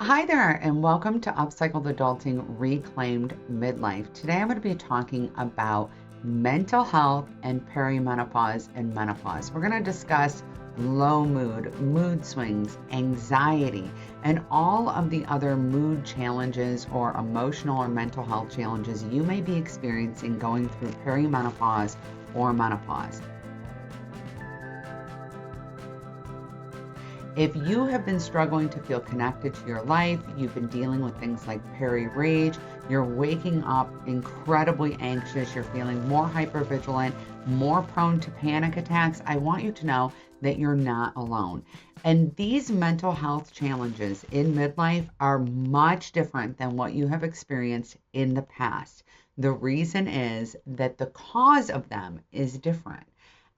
Hi there, and welcome to Upcycled Adulting Reclaimed Midlife. Today I'm going to be talking about mental health and perimenopause and menopause. We're going to discuss low mood, mood swings, anxiety, and all of the other mood challenges or emotional or mental health challenges you may be experiencing going through perimenopause or menopause. If you have been struggling to feel connected to your life, you've been dealing with things like peri-rage, you're waking up incredibly anxious, you're feeling more hypervigilant, more prone to panic attacks, I want you to know that you're not alone. And these mental health challenges in midlife are much different than what you have experienced in the past. The reason is that the cause of them is different.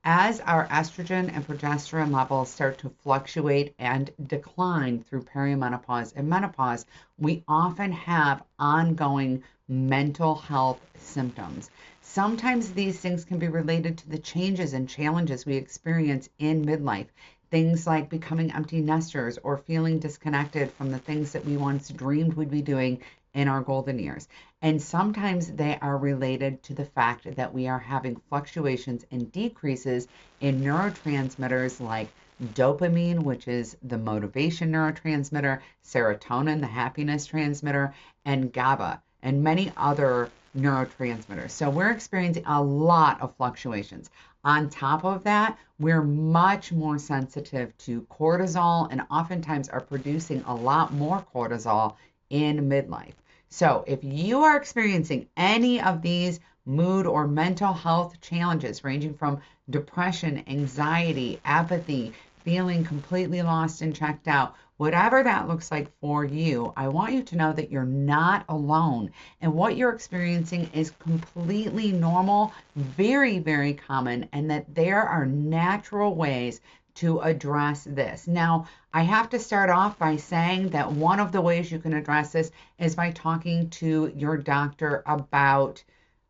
As our estrogen and progesterone levels start to fluctuate and decline through perimenopause and menopause, we often have ongoing mental health symptoms. Sometimes these things can be related to the changes and challenges we experience in midlife. Things like becoming empty nesters or feeling disconnected from the things that we once dreamed we'd be doing in our golden years. And sometimes they are related to the fact that we are having fluctuations and decreases in neurotransmitters like dopamine, which is the motivation neurotransmitter, serotonin, the happiness transmitter, and GABA, and many other neurotransmitters. So we're experiencing a lot of fluctuations. On top of that, we're much more sensitive to cortisol and oftentimes are producing a lot more cortisol in midlife. So if you are experiencing any of these mood or mental health challenges, ranging from depression, anxiety, apathy, feeling completely lost and checked out, whatever that looks like for you, I want you to know that you're not alone. And what you're experiencing is completely normal, very, very common, and that there are natural ways to address this. Now, I have to start off by saying that one of the ways you can address this is by talking to your doctor about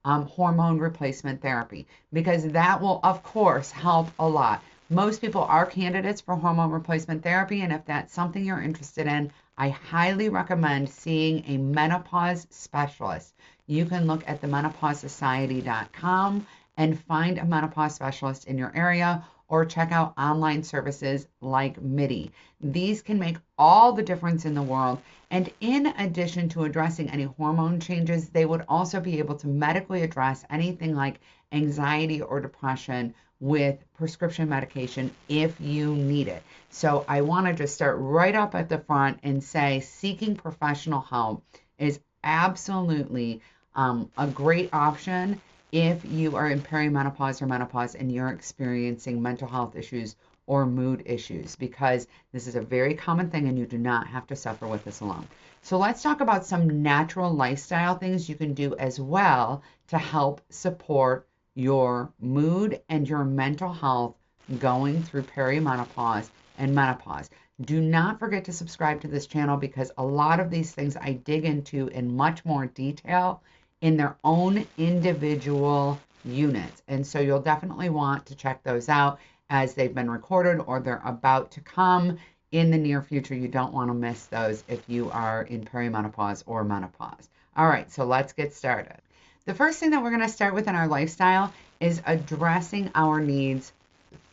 hormone replacement therapy, because that will, of course, help a lot. Most people are candidates for hormone replacement therapy, and if that's something you're interested in, I highly recommend seeing a menopause specialist. You can look at themenopausesociety.com and find a menopause specialist in your area, or check out online services like MIDI. These can make all the difference in the world. And in addition to addressing any hormone changes, they would also be able to medically address anything like anxiety or depression with prescription medication if you need it. So I want to just start right up at the front and say seeking professional help is absolutely a great option if you are in perimenopause or menopause and you're experiencing mental health issues or mood issues, because this is a very common thing and you do not have to suffer with this alone. So let's talk about some natural lifestyle things you can do as well to help support your mood and your mental health going through perimenopause and menopause. Do not forget to subscribe to this channel, because a lot of these things I dig into in much more detail in their own individual units. And so you'll definitely want to check those out as they've been recorded or they're about to come in the near future. You don't want to miss those if you are in perimenopause or menopause. All right, so let's get started. The first thing that we're going to start with in our lifestyle is addressing our needs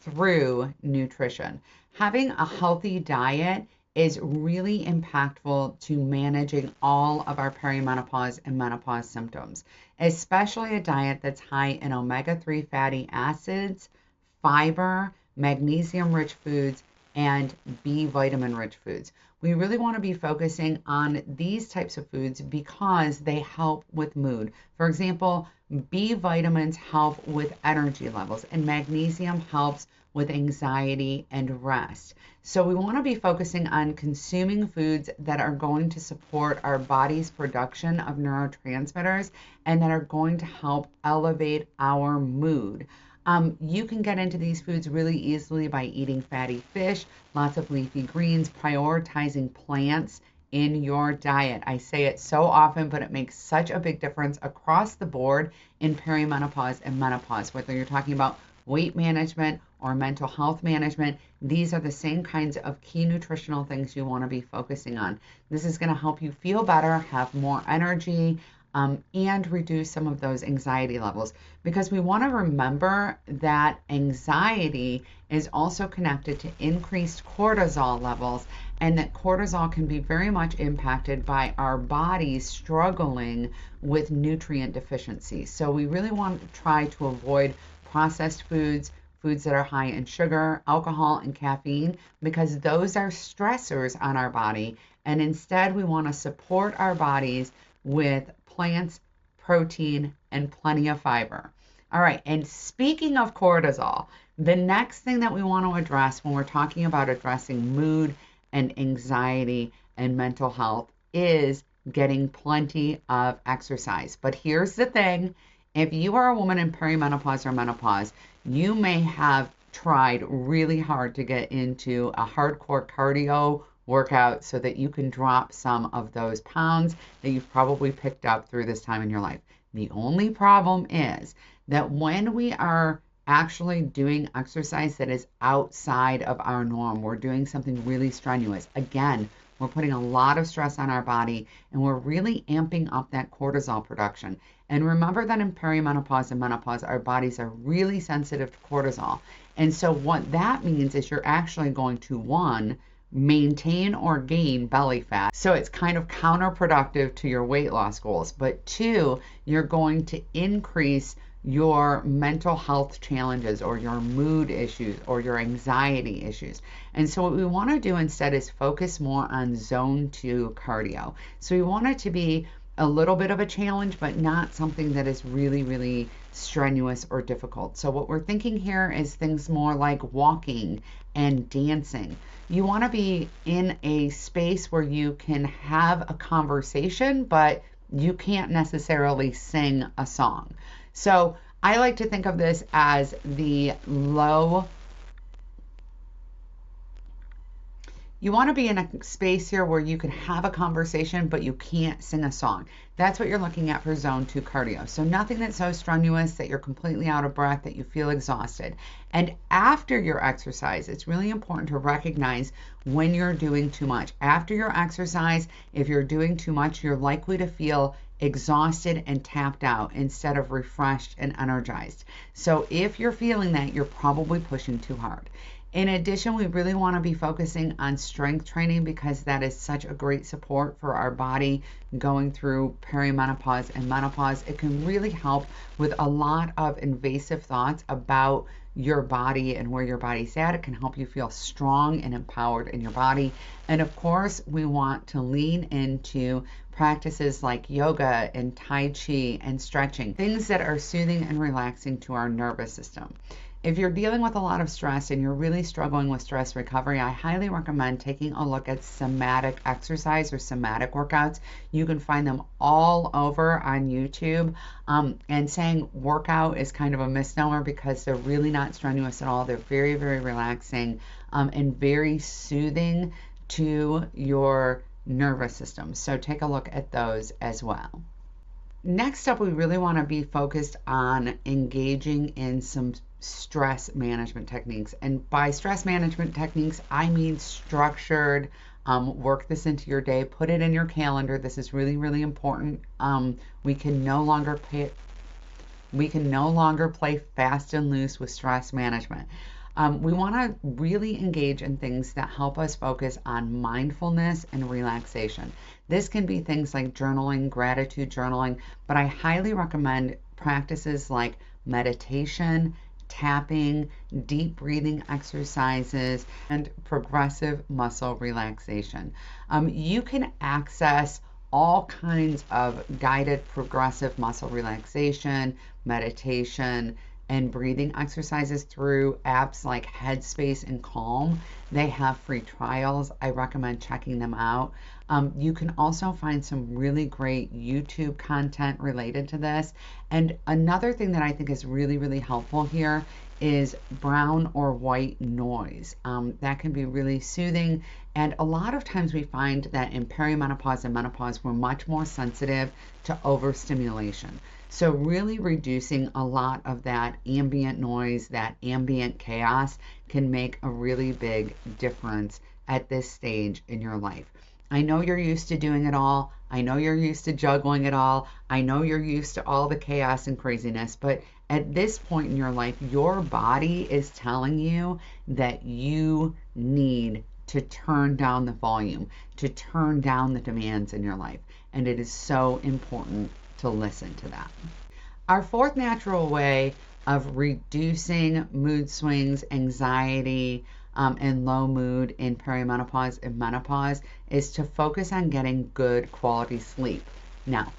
through nutrition. Having a healthy diet is really impactful to managing all of our perimenopause and menopause symptoms, especially a diet that's high in omega-3 fatty acids, fiber, magnesium-rich foods, and B vitamin-rich foods. We really want to be focusing on these types of foods because they help with mood. For example, B vitamins help with energy levels, and magnesium helps with anxiety and rest. So we want to be focusing on consuming foods that are going to support our body's production of neurotransmitters and that are going to help elevate our mood. You can get into these foods really easily by eating fatty fish, lots of leafy greens, prioritizing plants in your diet. I say it so often, but it makes such a big difference across the board in perimenopause and menopause, whether you're talking about weight management or mental health management, these are the same kinds of key nutritional things you want to be focusing on. This is going to help you feel better, have more energy, and reduce some of those anxiety levels, because we want to remember that anxiety is also connected to increased cortisol levels, and that cortisol can be very much impacted by our bodies struggling with nutrient deficiency. So we really want to try to avoid processed foods, foods that are high in sugar, alcohol, and caffeine, because those are stressors on our body. And instead, we want to support our bodies with plants, protein, and plenty of fiber. All right, and speaking of cortisol, the next thing that we want to address when we're talking about addressing mood and anxiety and mental health is getting plenty of exercise. But here's the thing, if you are a woman in perimenopause or menopause, you may have tried really hard to get into a hardcore cardio workout so that you can drop some of those pounds that you've probably picked up through this time in your life. The only problem is that when we are actually doing exercise that is outside of our norm, we're doing something really strenuous. Again, we're putting a lot of stress on our body, and we're really amping up that cortisol production. And remember that in perimenopause and menopause, our bodies are really sensitive to cortisol. And so what that means is you're actually going to, one, maintain or gain belly fat. So it's kind of counterproductive to your weight loss goals. But two, you're going to increase your mental health challenges or your mood issues or your anxiety issues. And so what we want to do instead is focus more on zone 2 cardio. So we want it to be a little bit of a challenge, but not something that is really, really strenuous or difficult. So what we're thinking here is things more like walking and dancing. You want to be in a space where you can have a conversation, but you can't necessarily sing a song. So I like to think of this as the low. You want to be in a space here where you can have a conversation, but you can't sing a song. That's what you're looking at for zone 2 cardio. So nothing that's so strenuous that you're completely out of breath, that you feel exhausted. And after your exercise, it's really important to recognize when you're doing too much. After your exercise, if you're doing too much, you're likely to feel exhausted and tapped out instead of refreshed and energized. So if you're feeling that, you're probably pushing too hard. In addition, we really want to be focusing on strength training, because that is such a great support for our body going through perimenopause and menopause. It can really help with a lot of invasive thoughts about your body and where your body's at. It can help you feel strong and empowered in your body. And of course, we want to lean into practices like yoga and Tai Chi and stretching, things that are soothing and relaxing to our nervous system. If you're dealing with a lot of stress and you're really struggling with stress recovery, I highly recommend taking a look at somatic exercise or somatic workouts. You can find them all over on YouTube. And saying workout is kind of a misnomer, because they're really not strenuous at all. They're very, very relaxing and very soothing to your nervous system. So take a look at those as well. Next up, we really want to be focused on engaging in some stress management techniques. And by stress management techniques, I mean structured, work this into your day, put it in your calendar. This is really, really important. We can no longer play fast and loose with stress management. We want to really engage in things that help us focus on mindfulness and relaxation. This can be things like journaling, gratitude journaling, but I highly recommend practices like meditation, tapping, deep breathing exercises, and progressive muscle relaxation. You can access all kinds of guided progressive muscle relaxation, meditation, and breathing exercises through apps like Headspace and Calm. They have free trials. I recommend checking them out. You can also find some really great YouTube content related to this. And another thing that I think is really, really helpful here is brown or white noise. That can be really soothing. And a lot of times we find that in perimenopause and menopause, we're much more sensitive to overstimulation. So really reducing a lot of that ambient noise, that ambient chaos can make a really big difference at this stage in your life. I know you're used to doing it all. I know you're used to juggling it all. I know you're used to all the chaos and craziness, but at this point in your life, your body is telling you that you need to turn down the volume, to turn down the demands in your life. And it is so important to listen to that. Our fourth natural way of reducing mood swings, anxiety, and low mood in perimenopause and menopause is to focus on getting good quality sleep. Now,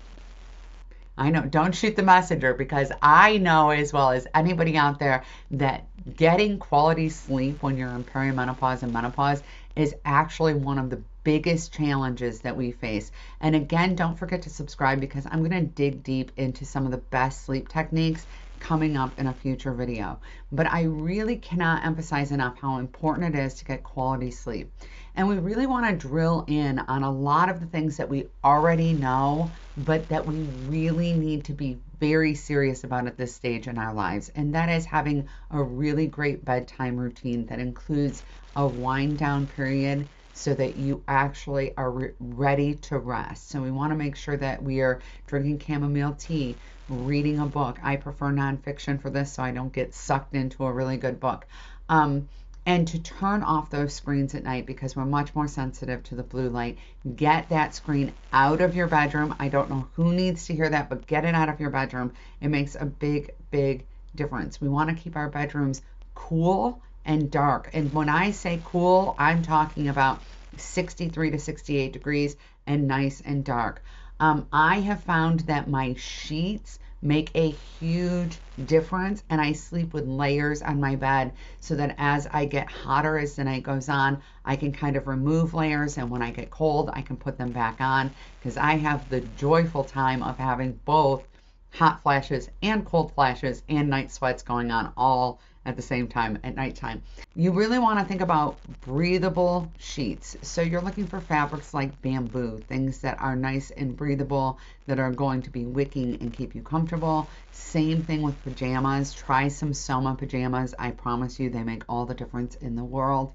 I know, don't shoot the messenger, because I know as well as anybody out there that getting quality sleep when you're in perimenopause and menopause is actually one of the biggest challenges that we face. And again, don't forget to subscribe, because I'm going to dig deep into some of the best sleep techniques coming up in a future video. But I really cannot emphasize enough how important it is to get quality sleep. And we really want to drill in on a lot of the things that we already know, but that we really need to be very serious about at this stage in our lives. And that is having a really great bedtime routine that includes a wind down period so that you actually are ready to rest. So we want to make sure that we are drinking chamomile tea, reading a book. I prefer nonfiction for this so I don't get sucked into a really good book. And to turn off those screens at night, because we're much more sensitive to the blue light. Get that screen out of your bedroom. I don't know who needs to hear that, but get it out of your bedroom. It makes a big, big difference. We want to keep our bedrooms cool and dark. And when I say cool, I'm talking about 63 to 68 degrees and nice and dark. I have found that my sheets make a huge difference, and I sleep with layers on my bed so that as I get hotter as the night goes on, I can kind of remove layers, and when I get cold, I can put them back on, because I have the joyful time of having both hot flashes and cold flashes and night sweats going on all at the same time at nighttime. You really want to think about breathable sheets. So you're looking for fabrics like bamboo, things that are nice and breathable, that are going to be wicking and keep you comfortable. Same thing with pajamas. Try some Soma pajamas. I promise you they make all the difference in the world.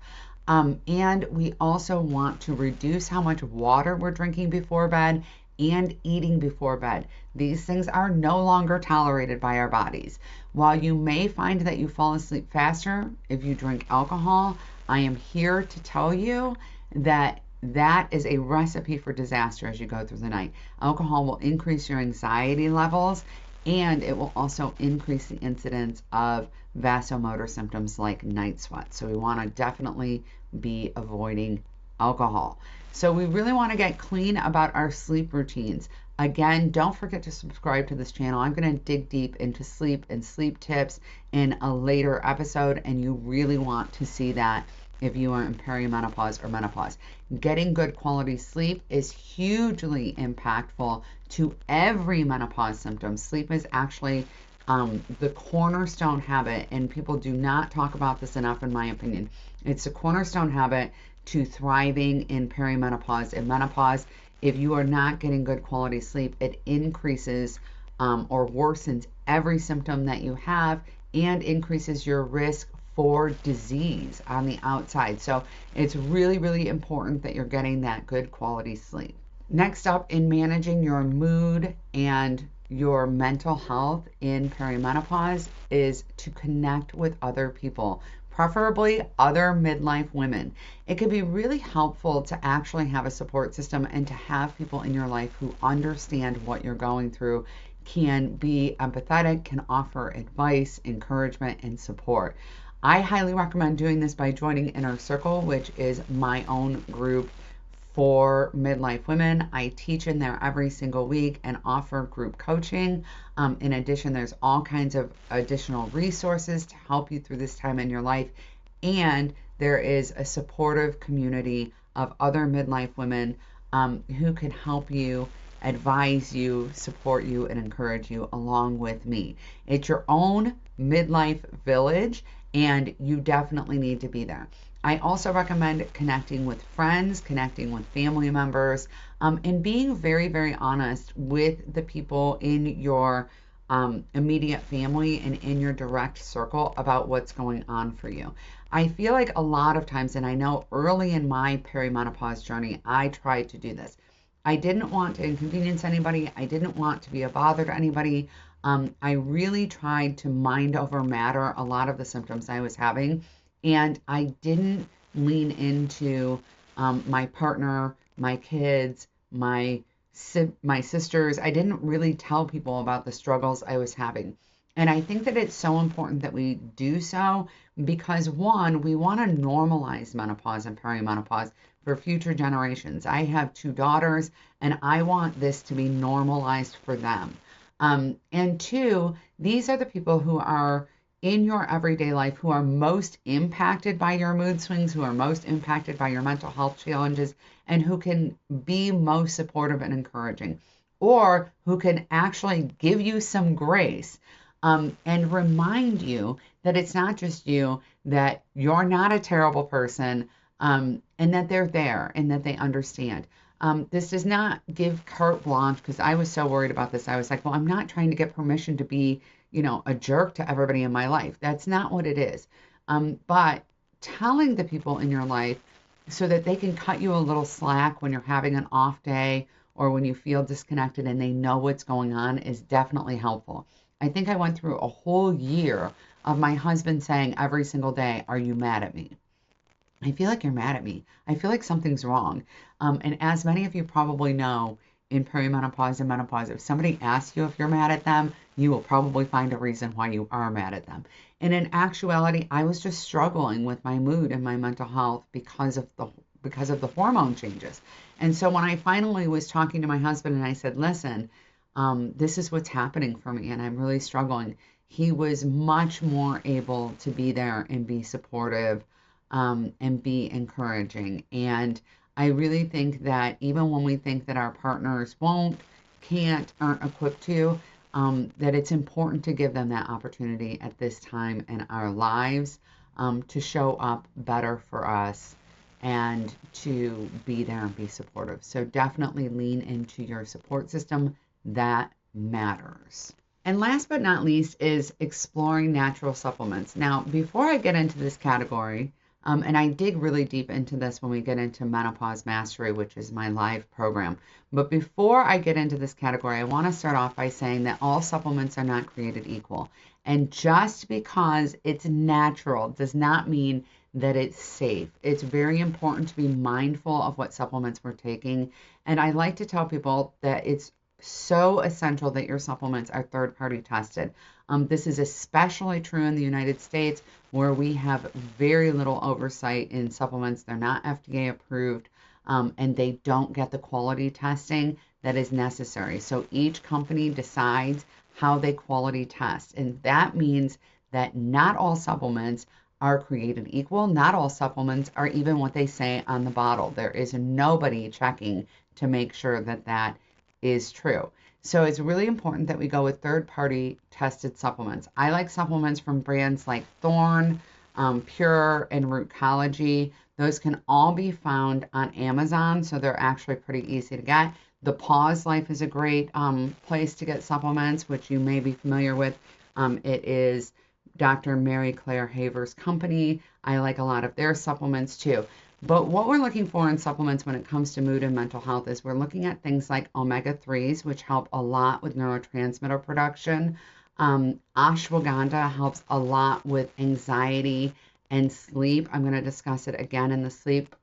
And we also want to reduce how much water we're drinking before bed and eating before bed. These things are no longer tolerated by our bodies. While you may find that you fall asleep faster if you drink alcohol, I am here to tell you that that is a recipe for disaster as you go through the night. Alcohol will increase your anxiety levels, and it will also increase the incidence of vasomotor symptoms like night sweats. So we want to definitely be avoiding alcohol. So we really want to get clean about our sleep routines. Again, don't forget to subscribe to this channel. I'm going to dig deep into sleep and sleep tips in a later episode, and you really want to see that if you are in perimenopause or menopause. Getting good quality sleep is hugely impactful to every menopause symptom. Sleep is actually the cornerstone habit, and people do not talk about this enough, in my opinion. It's a cornerstone habit to thriving in perimenopause and menopause. If you are not getting good quality sleep, it increases or worsens every symptom that you have and increases your risk for disease on the outside. So it's really, really important that you're getting that good quality sleep. Next up, in managing your mood and your mental health in perimenopause, is to connect with other people, preferably other midlife women. It can be really helpful to actually have a support system and to have people in your life who understand what you're going through, can be empathetic, can offer advice, encouragement, and support. I highly recommend doing this by joining Inner Circle, which is my own group for midlife women. I teach in there every single week and offer group coaching. In addition, there's all kinds of additional resources to help you through this time in your life. And there is a supportive community of other midlife women who can help you advise you, support you, and encourage you along with me. It's your own midlife village, and you definitely need to be there. I also recommend connecting with friends, connecting with family members, and being very, very honest with the people in your immediate family and in your direct circle about what's going on for you. I feel like a lot of times, and I know early in my perimenopause journey, I tried to do this. I didn't want to inconvenience anybody. I didn't want to be a bother to anybody. I really tried to mind over matter a lot of the symptoms I was having, and I didn't lean into my partner, my kids, my sisters. I didn't really tell people about the struggles I was having. And I think that it's so important that we do so because, one, we want to normalize menopause and perimenopause for future generations. I have two daughters, and I want this to be normalized for them. And two, these are the people who are in your everyday life who are most impacted by your mood swings, who are most impacted by your mental health challenges, and who can be most supportive and encouraging, or who can actually give you some grace, and remind you that it's not just you, that you're not a terrible person, and that they're there and that they understand. This does not give carte blanche, because I was so worried about this. I was like, well, I'm not trying to get permission to be, a jerk to everybody in my life. That's not what it is. But telling the people in your life so that they can cut you a little slack when you're having an off day or when you feel disconnected and they know what's going on is definitely helpful. I think I went through a whole year of my husband saying every single day, "Are you mad at me? I feel like you're mad at me. I feel like something's wrong." And as many of you probably know, in perimenopause and menopause, if somebody asks you if you're mad at them, you will probably find a reason why you are mad at them. And in actuality, I was just struggling with my mood and my mental health because of the hormone changes. And so when I finally was talking to my husband and I said, "Listen, this is what's happening for me and I'm really struggling," he was much more able to be there and be supportive, and be encouraging. And I really think that even when we think that our partners won't, can't, aren't equipped to, that it's important to give them that opportunity at this time in our lives, to show up better for us and to be there and be supportive. So definitely lean into your support system. That matters. And last but not least is exploring natural supplements. Now, before I get into this category, and I dig really deep into this when we get into Menopause Mastery, which is my live program. But before I get into this category, I want to start off by saying that all supplements are not created equal. And just because it's natural does not mean that it's safe. It's very important to be mindful of what supplements we're taking. And I like to tell people that it's so essential that your supplements are third-party tested. This is especially true in the United States, where we have very little oversight in supplements. They're not FDA approved, and they don't get the quality testing that is necessary. So each company decides how they quality test, and that means that not all supplements are created equal. Not all supplements are even what they say on the bottle. There is nobody checking to make sure that that is true. So it's really important that we go with third-party tested supplements. I like supplements from brands like Thorne, Pure, and Rootology. Those can all be found on Amazon, so they're actually pretty easy to get. The Pause Life is a great place to get supplements, which you may be familiar with. It is Dr. Mary Claire Haver's company. I like a lot of their supplements too. But what we're looking for in supplements when it comes to mood and mental health is we're looking at things like omega-3s, which help a lot with neurotransmitter production. Ashwagandha helps a lot with anxiety and sleep. I'm going to discuss it again in the sleep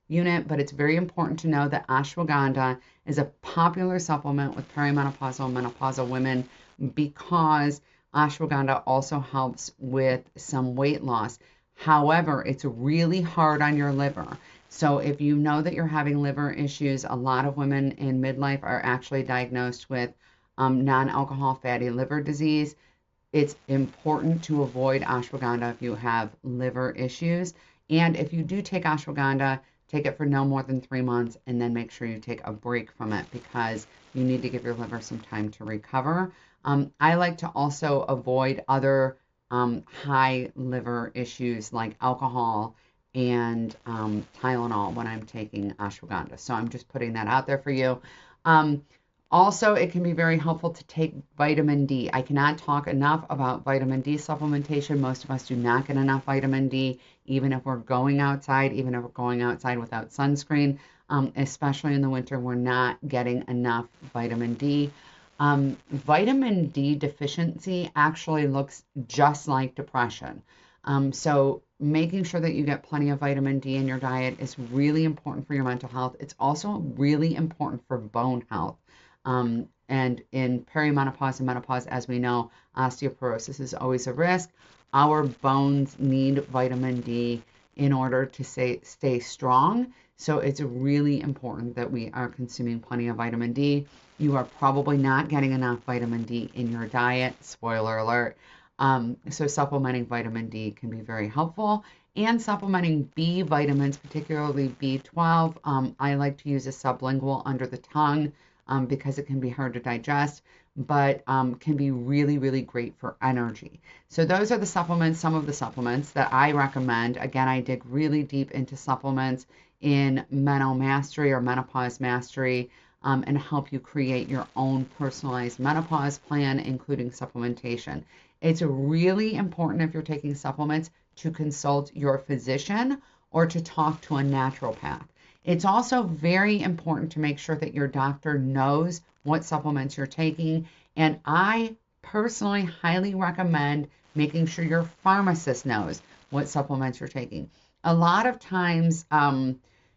unit, but it's very important to know that ashwagandha is a popular supplement with perimenopausal and menopausal women because ashwagandha also helps with some weight loss. However, it's really hard on your liver. So if you know that you're having liver issues, a lot of women in midlife are actually diagnosed with non-alcohol fatty liver disease. It's important to avoid ashwagandha if you have liver issues. And if you do take ashwagandha, take it for no more than 3 months, and then make sure you take a break from it because you need to give your liver some time to recover. I like to also avoid other high liver issues like alcohol and Tylenol when I'm taking ashwagandha. So I'm just putting that out there for you. Also, it can be very helpful to take vitamin D. I cannot talk enough about vitamin D supplementation. Most of us do not get enough vitamin D, even if we're going outside, even if we're going outside without sunscreen, especially in the winter, we're not getting enough vitamin D. Vitamin D deficiency actually looks just like depression. So making sure that you get plenty of vitamin D in your diet is really important for your mental health. It's also really important for bone health. And in perimenopause and menopause, as we know, osteoporosis is always a risk. Our bones need vitamin D in order to stay strong. So it's really important that we are consuming plenty of vitamin D. You are probably not getting enough vitamin D in your diet. Spoiler alert. So supplementing vitamin D can be very helpful. And supplementing B vitamins, particularly B12. I like to use a sublingual under the tongue because it can be hard to digest, but can be really, really great for energy. So those are the supplements, some of the supplements that I recommend. Again, I dig really deep into supplements in Mental Mastery or Menopause Mastery and help you create your own personalized menopause plan, including supplementation. It's really important if you're taking supplements to consult your physician or to talk to a naturopath. It's also very important to make sure that your doctor knows what supplements you're taking. And I personally highly recommend making sure your pharmacist knows what supplements you're taking. A lot of times,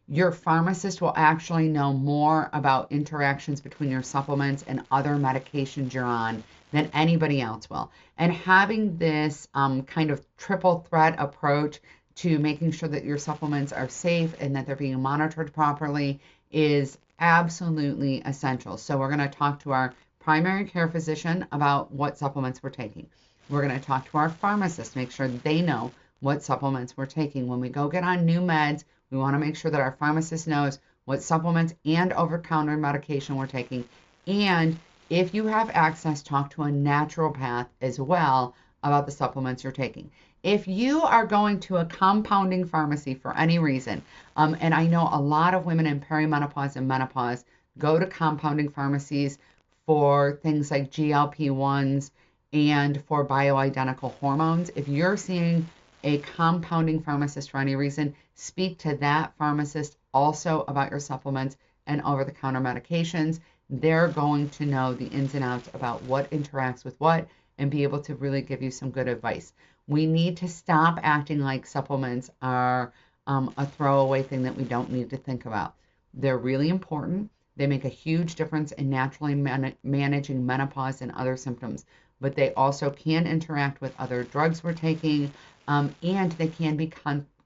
your pharmacist will actually know more about interactions between your supplements and other medications you're on than anybody else will. And having this kind of triple threat approach to making sure that your supplements are safe and that they're being monitored properly is absolutely essential. So we're going to talk to our primary care physician about what supplements we're taking. We're going to talk to our pharmacist, make sure they know what supplements we're taking. When we go get on new meds, we want to make sure that our pharmacist knows what supplements and over-the-counter medication we're taking. And if you have access, talk to a naturopath as well about the supplements you're taking. If you are going to a compounding pharmacy for any reason, and I know a lot of women in perimenopause and menopause go to compounding pharmacies for things like GLP-1s and for bioidentical hormones. If you're seeing a compounding pharmacist for any reason, speak to that pharmacist also about your supplements and over-the-counter medications. They're going to know the ins and outs about what interacts with what and be able to really give you some good advice. We need to stop acting like supplements are a throwaway thing that we don't need to think about. They're really important. They make a huge difference in naturally managing menopause and other symptoms, but they also can interact with other drugs we're taking, and they can be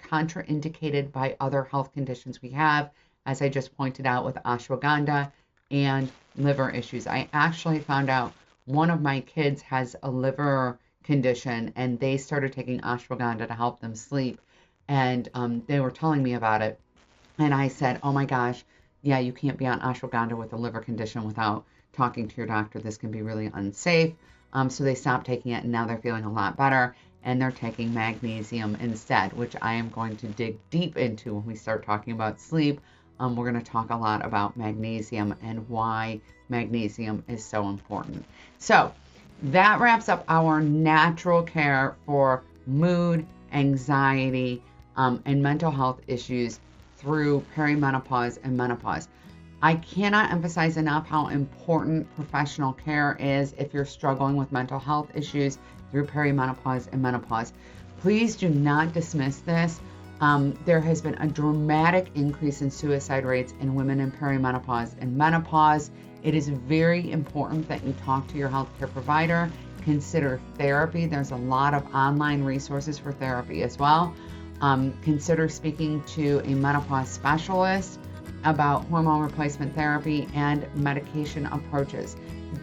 contraindicated by other health conditions we have, as I just pointed out with ashwagandha and liver issues. I actually found out one of my kids has a liver condition and they started taking ashwagandha to help them sleep, and they were telling me about it, and I said, oh my gosh, yeah, you can't be on ashwagandha with a liver condition without talking to your doctor. This can be really unsafe. So they stopped taking it and now they're feeling a lot better, and they're taking magnesium instead, which I am going to dig deep into when we start talking about sleep. We're going to talk a lot about magnesium and why magnesium is so important. So that wraps up our natural care for mood, anxiety, and mental health issues through perimenopause and menopause. I cannot emphasize enough how important professional care is if you're struggling with mental health issues through perimenopause and menopause. Please do not dismiss this. There has been a dramatic increase in suicide rates in women in perimenopause and menopause. It is very important that you talk to your healthcare provider. Consider therapy. There's a lot of online resources for therapy as well. Consider speaking to a menopause specialist about hormone replacement therapy and medication approaches.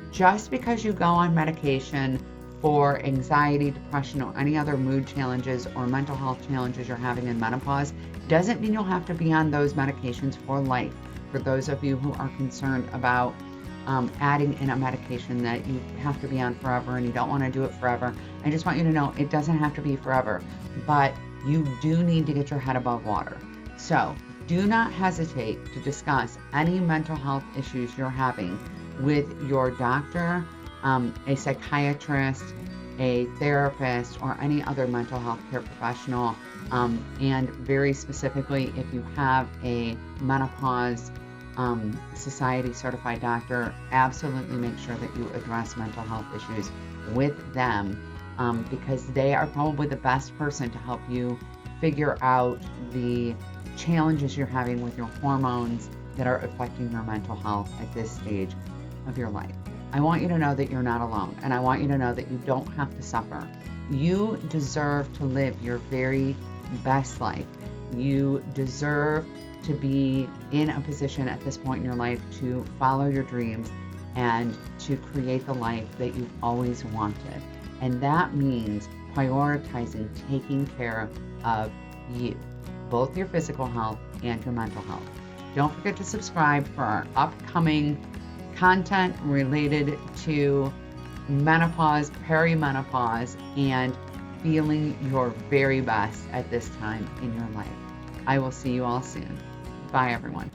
Just because you go on medication for anxiety, depression, or any other mood challenges or mental health challenges you're having in menopause Doesn't mean you'll have to be on those medications for life. For those of you who are concerned about adding in a medication that you have to be on forever and you don't want to do it forever, I just want you to know it doesn't have to be forever, but you do need to get your head above water. So do not hesitate to discuss any mental health issues you're having with your doctor, a psychiatrist, a therapist, or any other mental health care professional. And very specifically, if you have a menopause society certified doctor, absolutely make sure that you address mental health issues with them, because they are probably the best person to help you figure out the challenges you're having with your hormones that are affecting your mental health at this stage of your life. I want you to know that you're not alone, and I want you to know that you don't have to suffer. You deserve to live your very best life. You deserve to be in a position at this point in your life to follow your dreams and to create the life that you've always wanted. And that means prioritizing taking care of you, both your physical health and your mental health. Don't forget to subscribe for our upcoming content related to menopause, peri-menopause, and feeling your very best at this time in your life. I will see you all soon. Bye, everyone.